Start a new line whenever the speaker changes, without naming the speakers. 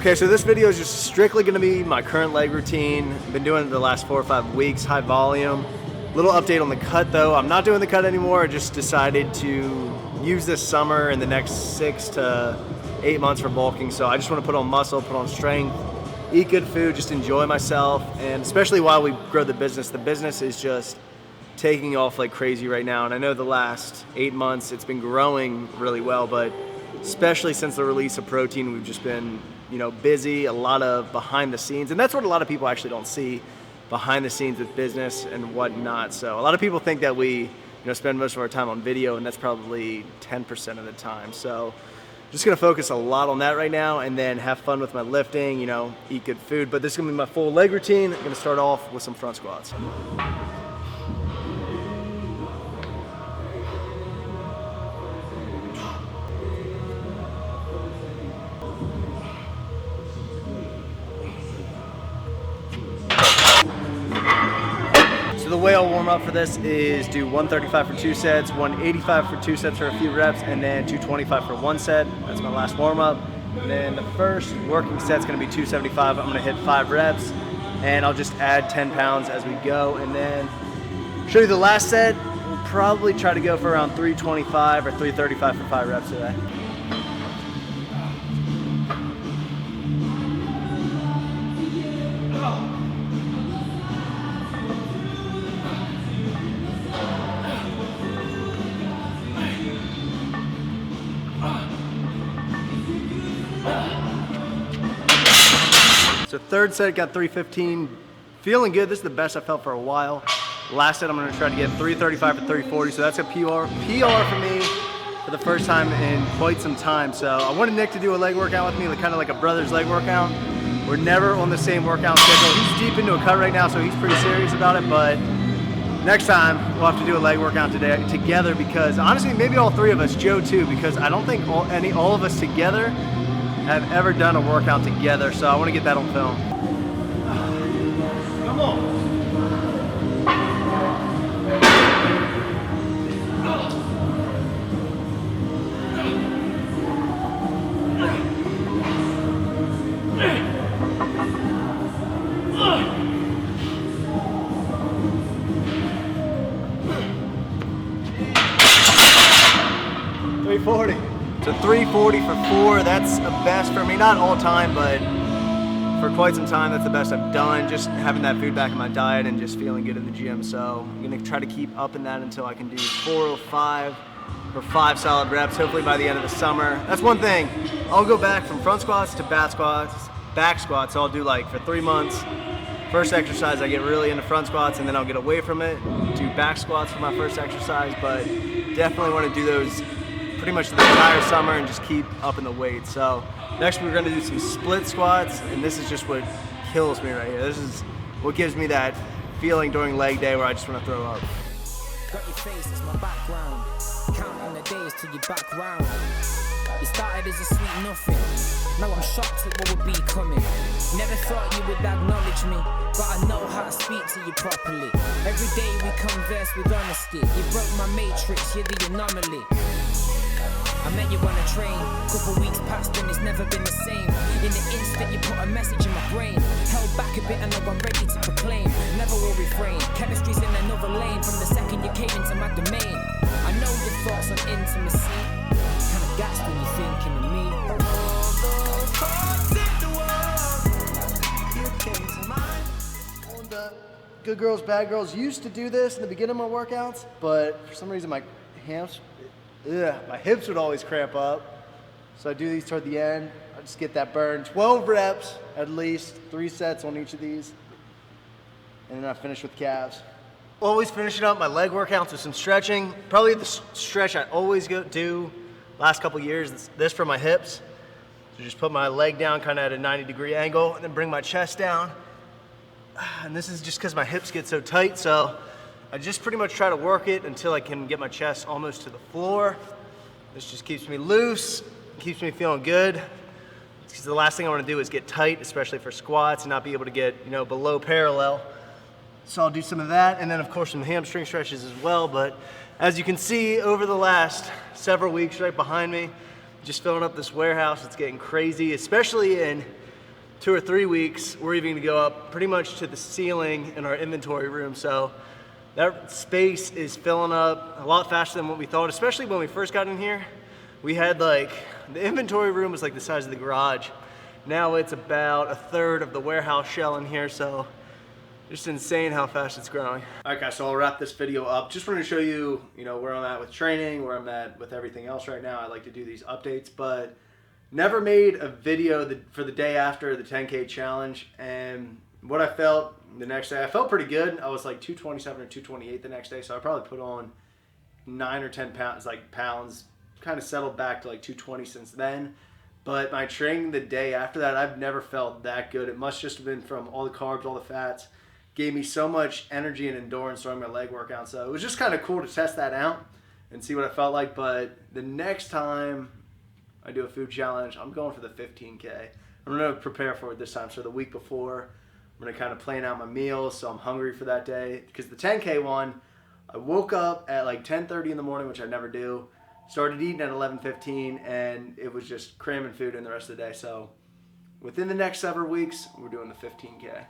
Okay, so this video is just strictly gonna be my current leg routine. I've been doing it the last 4 or 5 weeks, high volume. Little update on the cut though. I'm not doing the cut anymore. I just decided to use this summer and the next 6 to 8 months for bulking. So I just wanna put on muscle, put on strength, eat good food, just enjoy myself. And especially while we grow the business is just taking off like crazy right now. And I know the last 8 months it's been growing really well, but especially since the release of protein, we've just been, busy, a lot of behind the scenes. And that's what a lot of people actually don't see, behind the scenes with business and whatnot. So a lot of people think that we, spend most of our time on video, and that's probably 10% of the time. So just gonna focus a lot on that right now and then have fun with my lifting, eat good food. But this is gonna be my full leg routine. I'm gonna start off with some front squats. So the way I'll warm up for this is do 135 for 2 sets, 185 for 2 sets for a few reps, and then 225 for 1 set. That's my last warm up. And then the first working set's gonna be 275. I'm gonna hit 5 reps, and I'll just add 10 pounds as we go. And then show you the last set. We'll probably try to go for around 325 or 335 for 5 reps today. So third set got 315, feeling good. This is the best I felt for a while. Last set I'm gonna try to get 335 for 340, so that's a PR for me for the first time in quite some time. So I wanted Nick to do a leg workout with me, kind of like a brother's leg workout. We're never on the same workout schedule. He's deep into a cut right now, so he's pretty serious about it, but next time we'll have to do a leg workout together, because honestly, maybe all 3 of us, Joe too, because I don't think all of us together have ever done a workout together, so I want to get that on film. Come on. So 340 for 4, that's the best for me. Not all time, but for quite some time, that's the best I've done. Just having that food back in my diet and just feeling good in the gym. So I'm gonna try to keep up in that until I can do 405 for 5 solid reps, hopefully by the end of the summer. That's one thing. I'll go back from front squats to back squats. So I'll do like for 3 months. First exercise, I get really into front squats, and then I'll get away from it, do back squats for my first exercise, but definitely wanna do those pretty much the entire summer and just keep up in the weight. So next we're gonna do some split squats, and this is just what kills me right here. This is what gives me that feeling during leg day where I just wanna throw up.
Got your face as my background, counting the days till you back round. It started as a sweet nothing, now I'm shocked at what would be coming. Never thought you would acknowledge me, but I know how to speak to you properly. Every day we converse with honesty. You broke my matrix, you're the anomaly. I met you on a train, couple weeks passed and it's never been the same. In the instant you put a message in my brain, held back a bit and now I'm ready to proclaim. Never will refrain, chemistry's in another lane. From the second you came into my domain, I know your thoughts on intimacy, kinda gassed when you're thinking of me.
Good girls, bad girls used to do this in the beginning of my workouts, but for some reason my hips would always cramp up. So I do these toward the end. I just get that burn. 12 reps at least, 3 sets on each of these. And then I finish with calves. Always finishing up my leg workouts with some stretching. Probably the stretch I always do last couple years, this for my hips. So just put my leg down kind of at a 90-degree angle and then bring my chest down. And this is just because my hips get so tight, so I just pretty much try to work it until I can get my chest almost to the floor. This just keeps me loose, keeps me feeling good. Because the last thing I want to do is get tight, especially for squats, and not be able to get below parallel. So I'll do some of that, and then of course some hamstring stretches as well. But as you can see, over the last several weeks right behind me, just filling up this warehouse, it's getting crazy, especially in 2 or 3 weeks, we're even gonna go up pretty much to the ceiling in our inventory room. So that space is filling up a lot faster than what we thought, especially when we first got in here. We had like, the inventory room was like the size of the garage. Now it's about 1/3 of the warehouse shell in here, so just insane how fast it's growing. All right guys, so I'll wrap this video up. Just wanted to show you, where I'm at with training, where I'm at with everything else right now. I like to do these updates, but never made a video for the day after the 10K challenge. And what I felt the next day, I felt pretty good. I was like 227 or 228 the next day, so I probably put on 9 or 10 pounds, kind of settled back to like 220 since then. But my training the day after that, I've never felt that good. It must just have been from all the carbs, all the fats. Gave me so much energy and endurance during my leg workout. So it was just kind of cool to test that out and see what I felt like. But the next time I do a food challenge, I'm going for the 15K. I'm going to prepare for it this time. So the week before, I'm going to kind of plan out my meals so I'm hungry for that day. Because the 10K one, I woke up at like 10:30 in the morning, which I never do. Started eating at 11:15, and it was just cramming food in the rest of the day. So within the next several weeks, we're doing the 15K.